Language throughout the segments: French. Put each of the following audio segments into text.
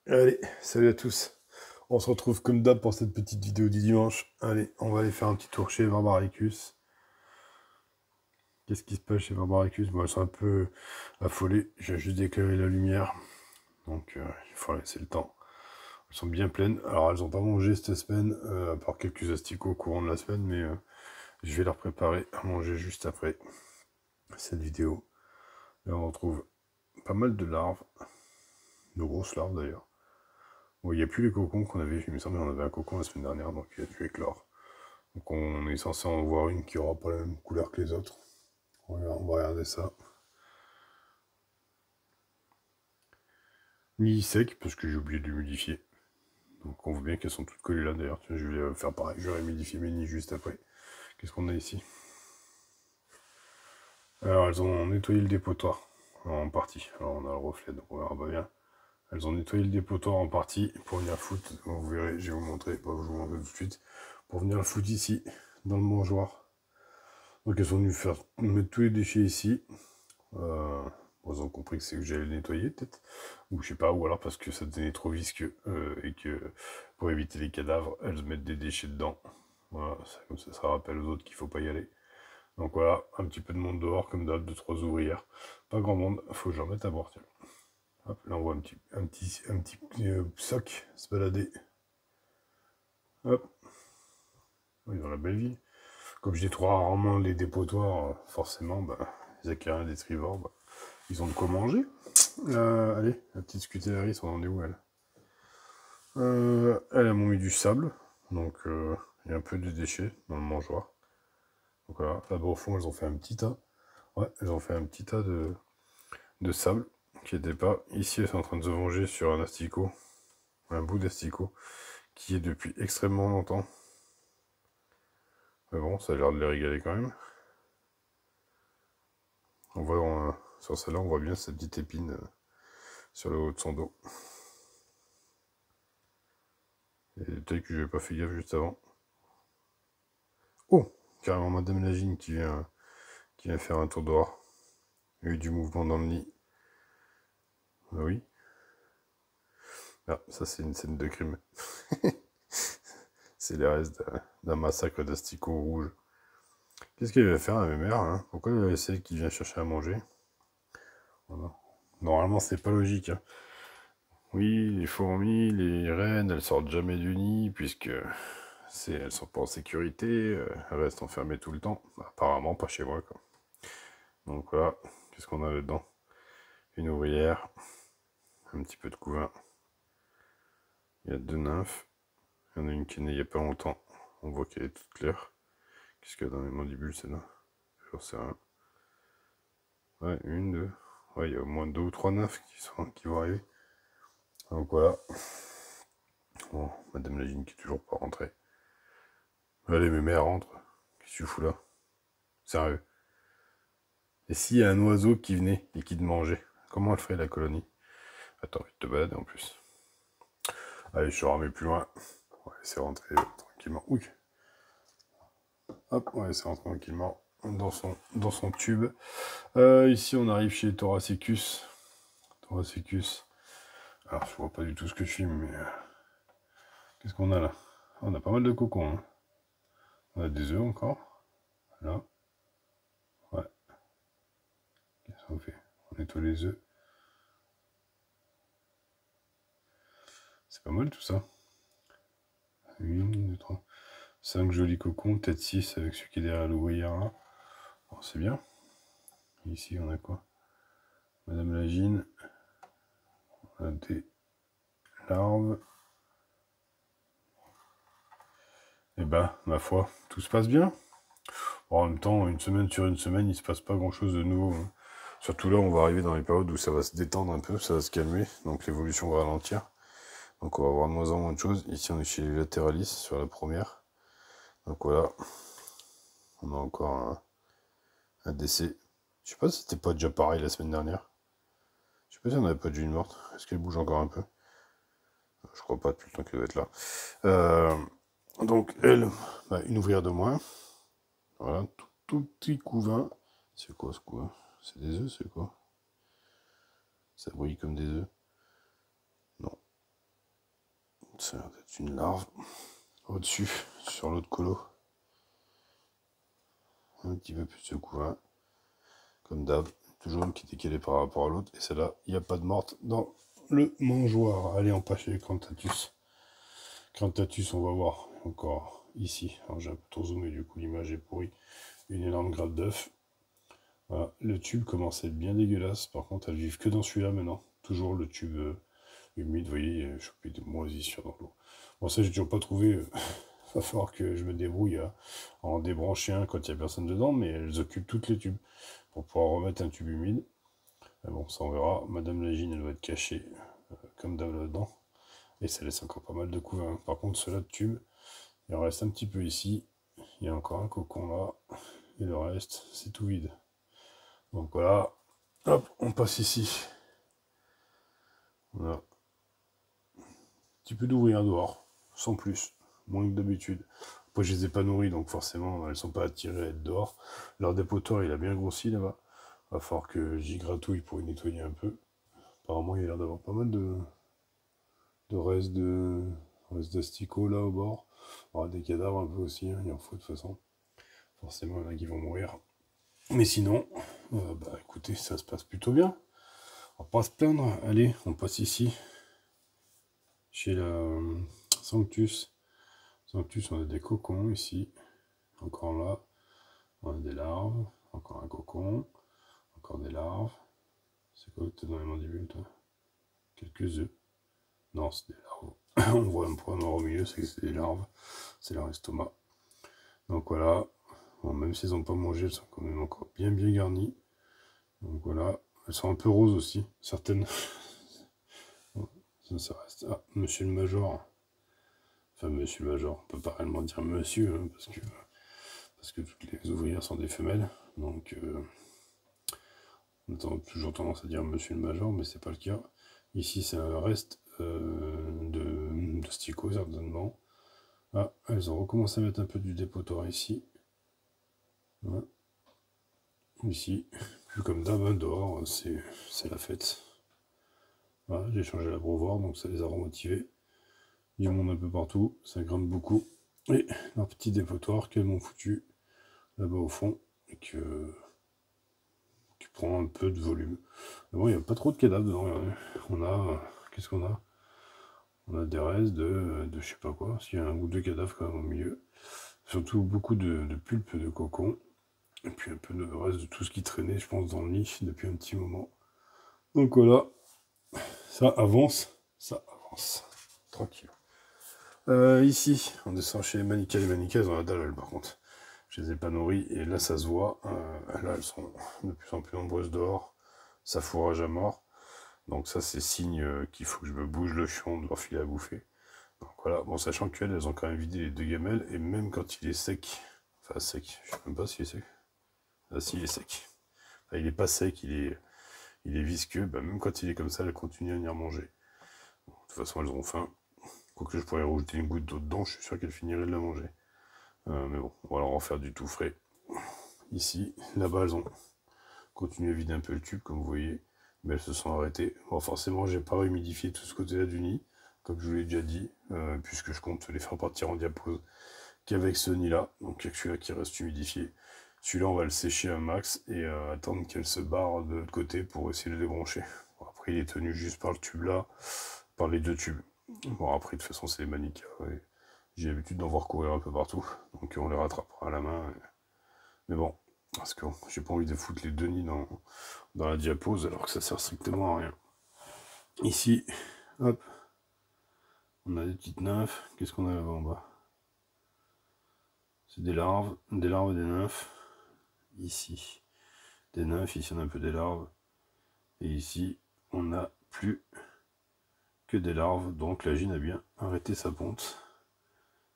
Allez, salut à tous. On se retrouve comme d'hab pour cette petite vidéo du dimanche. Allez, on va aller faire un petit tour chez Barbaricus. Qu'est-ce qui se passe chez Barbaricus? Bon, elles sont un peu affolées. J'ai juste éclairé la lumière. Donc, il faut laisser le temps. Elles sont bien pleines. Alors, elles n'ont pas mangé cette semaine, à part quelques asticots au courant de la semaine, mais je vais leur préparer à manger juste après cette vidéo. Là, on retrouve pas mal de larves. De grosses larves d'ailleurs. Bon, il n'y a plus les cocons qu'on avait. Il me semble qu'on avait un cocon la semaine dernière, donc il a dû éclore. Donc on est censé en voir une qui aura pas la même couleur que les autres. On va regarder ça. Ni sec, parce que j'ai oublié d'humidifier. Donc on voit bien qu'elles sont toutes collées là d'ailleurs. Je vais faire pareil, je vais humidifier mes nids juste après. Qu'est-ce qu'on a ici? Alors elles ont nettoyé le dépotoir en partie. Alors on a le reflet, donc on verra pas bien. Elles ont nettoyé le dépotoir en partie pour venir foutre. Vous verrez, je vais vous montrer, pas vous montrer tout de suite. Pour venir le foutre ici, dans le mangeoir. Donc elles sont venues faire mettre tous les déchets ici. Ils ont compris que c'est que j'allais le nettoyer peut-être, ou je sais pas, ou alors parce que ça devenait trop visqueux et que pour éviter les cadavres, elles mettent des déchets dedans. Voilà, comme ça rappelle aux autres qu'il faut pas y aller. Donc voilà, un petit peu de monde dehors, comme d'hab, 2-3 ouvrières. Pas grand monde, faut que j'en mette à bord. Tiens. Hop, là on voit un petit sac se balader. Hop, ils ont la belle vie. Comme je nettoie rarement les dépotoirs, forcément, bah, les acariens des trivores, bah, ils ont de quoi manger. Allez, la petite scutellaris, on en est où elle? Elle a mis du sable, donc il y a un peu de déchets dans le mangeoir. Donc voilà, là-bas au fond, elles ont fait un petit tas. Ouais, elles ont fait un petit tas de sable qui n'était pas. Ici, elles sont en train de se venger sur un asticot, un bout d'asticot, qui est depuis extrêmement longtemps. Mais bon, ça a l'air de les régaler quand même. On voit, sur celle-là, on voit bien cette petite épine sur le haut de son dos. Et peut-être que je n'avais pas fait gaffe juste avant. Oh, carrément Madame Lagine qui vient faire un tour dehors. Il y a eu du mouvement dans le nid. Ah oui. Ah, ça c'est une scène de crime. C'est les restes d'un massacre d'asticots rouges. Qu'est-ce qu'elle va faire à mes mères, hein? Pourquoi elle va laisser qu'il vient chercher à manger? Voilà. Normalement c'est pas logique. Hein. Oui, les fourmis, les reines, elles sortent jamais du nid puisque elles sont pas en sécurité, elles restent enfermées tout le temps. Bah, apparemment pas chez moi quoi. Donc voilà, qu'est-ce qu'on a là-dedans? Une ouvrière, un petit peu de couvain. Il y a 2 nymphes. Il y en a une qui est née il y a pas longtemps. On voit qu'elle est toute claire. Qu'est-ce qu'il y a dans les mandibules, celle-là? J'en sais rien. Ouais, une, deux. Ouais, il y a au moins 2 ou 3 nymphes qui vont arriver. Donc voilà. Bon, Madame Lagine qui est toujours pas rentrée. Allez, mes mères rentrent. Qu'est-ce que tu fous là? Sérieux. Et s'il y a un oiseau qui venait et qui te mangeait, comment elle ferait la colonie? Attends, je te balade en plus. Allez, je te remets plus loin. On va laisser rentrer tranquillement. Oui. Hop, on va laisser rentrer tranquillement dans son tube. Ici, on arrive chez Thoracecus. Thoracecus. Alors, je vois pas du tout ce que je filme, mais... qu'est-ce qu'on a là? On a pas mal de cocons. Hein. On a des œufs encore. Là. Ouais. Qu'est-ce qu'on fait? On nettoie les œufs. C'est pas mal tout ça. 1, 2, 3, 5 jolis cocons, peut-être 6 avec celui qui est derrière l'ouvrière. Bon, c'est bien. Ici, on a quoi? Madame Lagine. On a des larves. Et ben, ma foi, tout se passe bien. Bon, en même temps, une semaine sur une semaine, il se passe pas grand-chose de nouveau. Hein. Surtout là, on va arriver dans les périodes où ça va se détendre un peu, ça va se calmer, donc l'évolution va ralentir. Donc on va avoir de moins en moins de choses. Ici, on est chez les Lateralis, sur la première. Donc voilà, on a encore un décès. Je sais pas si c'était pas déjà pareil la semaine dernière. Je sais pas si on avait pas déjà une morte. Est-ce qu'elle bouge encore un peu? Je crois pas depuis le temps qu'elle doit être là. Donc elle, bah, une ouvrière de moins. Voilà, tout petit couvain. C'est quoi ce couvain? C'est des œufs, c'est quoi? Ça brille comme des œufs. Non. l'autre, ça a l'air d'être une larve. Au-dessus, sur l'autre colo. Un petit peu plus de couvain. Comme d'hab, toujours une qui est décalée par rapport à l'autre. Et celle-là, il n'y a pas de morte dans le mangeoire. Allez, on passe chez les Crantatus. Crantatus, on va voir encore ici. Alors j'ai un peu trop zoomé, du coup l'image est pourrie. Une énorme grappe d'œuf. Voilà. Le tube commence à être bien dégueulasse. Par contre, elles vivent que dans celui-là maintenant. Toujours le tube humide, vous voyez, il y a chopé des moisissures dans l'eau. Bon, ça, j'ai toujours pas trouvé. Va falloir que je me débrouille à en débrancher un quand il n'y a personne dedans, mais elles occupent toutes les tubes pour pouvoir remettre un tube humide. Mais bon, ça on verra. Madame Lagine, elle va être cachée comme d'hab là-dedans. Et ça laisse encore pas mal de couvain. Par contre, ceux-là de tubes, il en reste un petit peu ici. Il y a encore un cocon là. Et le reste, c'est tout vide. Donc voilà. Hop, on passe ici. Voilà. Un petit peu d'ouvriers dehors, sans plus. Moins que d'habitude. Après, je les ai pas nourris, donc forcément, elles sont pas attirées à être dehors. Leur dépotoir, il a bien grossi là-bas. Va falloir que j'y gratouille pour y nettoyer un peu. Apparemment, il y a l'air d'avoir pas mal de restes d'asticots là au bord. Alors, des cadavres un peu aussi, hein, il en faut de toute façon. Forcément, il y en a qui vont mourir. Mais sinon, bah écoutez, ça se passe plutôt bien. On va pas se plaindre. Allez, on passe ici. Chez la Sanctus. Sanctus, on a des cocons ici. Encore là. On a des larves. Encore un cocon. Encore des larves. C'est quoi que t'as dans les mandibules, toi? Quelques œufs. Non, c'est des larves. On voit un point noir au milieu, c'est que c'est des larves. C'est leur estomac. Donc voilà. Bon, même si elles n'ont pas mangé, elles sont quand même encore bien garnies. Donc voilà. Elles sont un peu roses aussi. Certaines. Ça reste. Ah, monsieur le Major. Enfin, monsieur le Major. On peut pas réellement dire monsieur, hein, parce que toutes les ouvrières sont des femelles. Donc, on a toujours tendance à dire monsieur le Major, mais c'est pas le cas. Ici, c'est un reste de stico, certainement. Ah, elles ont recommencé à mettre un peu du dépotoir ici. Voilà. Ici, plus comme d'hab, hein, dehors, c'est la fête. Voilà, j'ai changé la brevoir, donc ça les a remotivés. Il y a monde un peu partout, ça grimpe beaucoup. Et leur petit dépotoir qu'elles m'ont foutu là-bas au fond, et qui prend un peu de volume. Mais bon, il n'y a pas trop de cadavres dedans. On a. Qu'est-ce qu'on a? On a des restes de je sais pas quoi, s'il y a un ou deux cadavres quand même au milieu. Surtout beaucoup de pulpes de cocon. Et puis un peu de reste de tout ce qui traînait, je pense, dans le nid depuis un petit moment. Donc voilà, ça avance, ça avance. Tranquille. Ici, on descend chez les Manicas. Les Manicas, elles ont la dalle, par contre. Je les ai pas nourries, et là, ça se voit. Là, elles sont de plus en plus nombreuses dehors. Ça fourrage à mort. Donc ça, c'est signe qu'il faut que je me bouge le fion de leur filer à bouffer. Donc voilà, bon, sachant qu'elles, elles ont quand même vidé les deux gamelles, et même quand il est sec, enfin sec, je sais même pas s'il est sec. Ah si, il est sec. Enfin, il est pas sec, il est visqueux, bah, même quand il est comme ça, elles continuent à venir manger. Bon, de toute façon, elles ont faim. Quoique je pourrais rajouter une goutte d'eau dedans, je suis sûr qu'elles finiraient de la manger. Mais bon, on va leur en faire du tout frais. Ici, là-bas, elles ont continué à vider un peu le tube, comme vous voyez, mais elles se sont arrêtées. Bon, forcément, j'ai pas humidifié tout ce côté-là du nid, comme je vous l'ai déjà dit, puisque je compte les faire partir en diapose qu'avec ce nid-là. Donc, il y a que celui-là qui reste humidifié. Celui-là, on va le sécher un max et attendre qu'elle se barre de l'autre côté pour essayer de le débrancher. Bon, après, il est tenu juste par le tube là, par les deux tubes. Bon, après, de toute façon, c'est les Manicas. J'ai l'habitude d'en voir courir un peu partout, donc on les rattrapera à la main. Mais bon, parce que j'ai pas envie de foutre les deux nids dans la diapose alors que ça sert strictement à rien. Ici, hop, on a des petites nymphes. Qu'est-ce qu'on a là-bas en bas? C'est des larves et des nymphes. Ici, des nymphes, ici on a un peu des larves. Et ici, on n'a plus que des larves, donc la gine a bien arrêté sa ponte.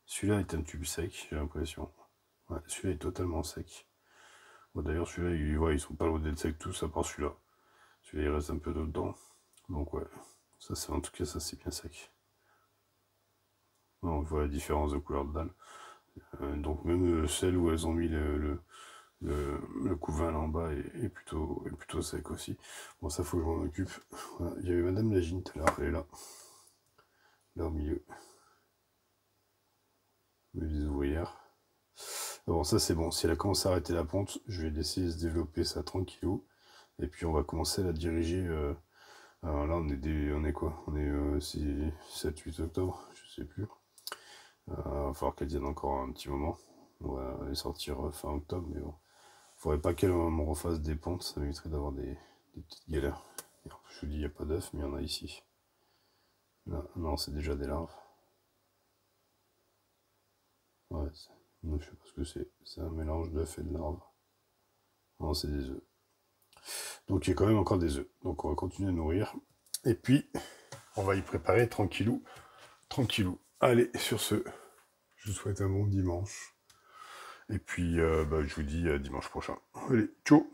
Celui-là est un tube sec, j'ai l'impression. Ouais, celui-là est totalement sec. Bon, d'ailleurs, celui-là, ils sont pas loin d'être secs tous, à part celui-là. Celui-là, il reste un peu d'eau dedans. Donc ouais, ça c'est en tout cas, ça c'est bien sec. On voit la différence de couleur de dalle. Donc même celle où elles ont mis le couvain là en bas est plutôt sec aussi. Bon, ça faut que je m'en occupe. Voilà. Il y avait Madame Lagine tout à l'heure, elle est là. Là au milieu. les ouvrières. Bon, ça c'est bon. Si elle a commencé à arrêter la ponte, je vais laisser se développer ça tranquillou. Et puis on va commencer à la diriger. Alors là, on est quoi? On est 7-8 octobre, je sais plus. Il va falloir qu'elle tienne encore un petit moment. On va les sortir fin octobre, mais bon. Faudrait pas qu'elle me refasse des pontes, ça m'éviterait d'avoir des petites galères. Je vous dis, il n'y a pas d'œufs, mais il y en a ici. Là, non, c'est déjà des larves. Ouais, je sais pas ce que c'est. C'est un mélange d'œufs et de larves. Non, c'est des œufs. Donc il y a quand même encore des œufs. Donc on va continuer à nourrir. Et puis, on va y préparer tranquillou. Tranquillou. Allez, sur ce, je vous souhaite un bon dimanche. Et puis, je vous dis à dimanche prochain. Allez, ciao!